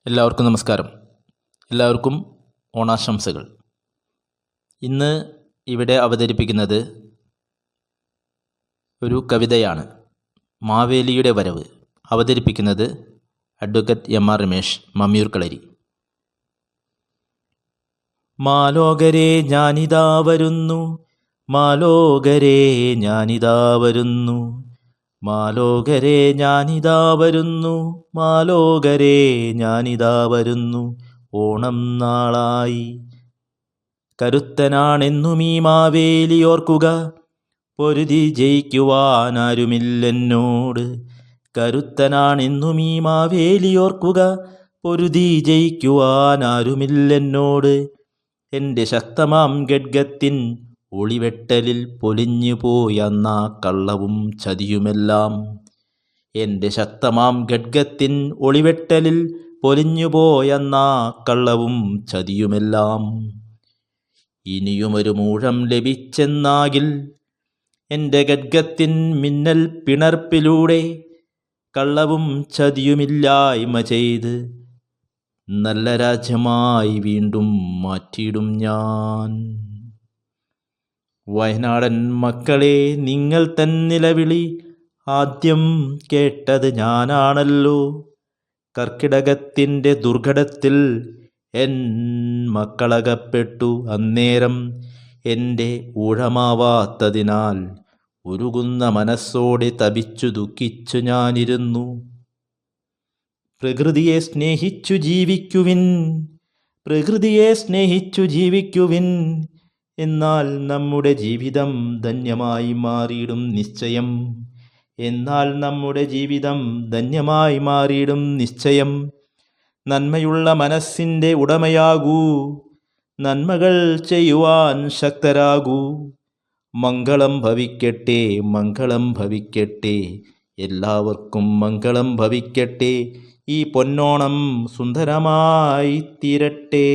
എല്ലാവർക്കും നമസ്കാരം. എല്ലാവർക്കും ഓണാശംസകൾ. ഇന്ന് ഇവിടെ അവതരിപ്പിക്കുന്നത് ഒരു കവിതയാണ്. മാവേലിയുടെ വരവ്. അവതരിപ്പിക്കുന്നത് advocate M R Ramesh, Mammiyur Kalari. മാലോകരെ ഞാനിതാ വരുന്നു, മാലോകരെ ഞാനിതാ വരുന്നു, മാലോകരെ ഞാനിതാ വരുന്നു, മാലോകരെ ഞാനിതാ വരുന്നു. ഓണം നാളായി കരുത്തനാണെന്നും ഈ മാവേലി ഓർക്കുക, പൊരുതി ജയിക്കുവാനാരുമില്ലെന്നോട്. കരുത്തനാണെന്നും ഈ മാവേലി ഓർക്കുക, പൊരുതി ജയിക്കുവാനാരുമില്ലെന്നോട്. എൻ്റെ ശക്തമാം ഖഡ്ഗത്തിൻ ഒളിവെട്ടലിൽ പൊലിഞ്ഞു പോയെന്നാ കള്ളവും ചതിയുമെല്ലാം. എൻ്റെ ശക്തമാം ഖഡ്ഗത്തിൻ ഒളിവെട്ടലിൽ പൊലിഞ്ഞു പോയെന്നാ കള്ളവും ചതിയുമെല്ലാം. ഇനിയുമൊരു മൂഴം ലഭിച്ചെന്നാകിൽ എൻ്റെ ഖഡ്ഗത്തിൻ മിന്നൽ പിണർപ്പിലൂടെ കള്ളവും ചതിയുമില്ലായ്മ ചെയ്ത് നല്ല രാജ്യമായി വീണ്ടും മാറ്റിയിടും ഞാൻ. വയനാടൻ മക്കളെ, നിങ്ങൾ തൻ നിലവിളി ആദ്യം കേട്ടത് ഞാനാണല്ലോ. കർക്കിടകത്തിൻ്റെ ദുർഘടത്തിൽ എൻ മക്കളകപ്പെട്ടു. അന്നേരം എൻ്റെ ഊഴമാവാത്തതിനാൽ ഉരുകുന്ന മനസ്സോടെ തപിച്ചു ദുഃഖിച്ചു ഞാനിരുന്നു. പ്രകൃതിയെ സ്നേഹിച്ചു ജീവിക്കുവിൻ, പ്രകൃതിയെ സ്നേഹിച്ചു ജീവിക്കുവിൻ, എന്നാൽ നമ്മുടെ ജീവിതം ധന്യമായി മാറിയിടും നിശ്ചയം. എന്നാൽ നമ്മുടെ ജീവിതം ധന്യമായി മാറിയിടും നിശ്ചയം. നന്മയുള്ള മനസ്സിൻ്റെ ഉടമയാകൂ, നന്മകൾ ചെയ്യുവാൻ ശക്തരാകൂ. മംഗളം ഭവിക്കട്ടെ, മംഗളം ഭവിക്കട്ടെ, എല്ലാവർക്കും മംഗളം ഭവിക്കട്ടെ. ഈ പൊന്നോണം സുന്ദരമായി തീരട്ടെ.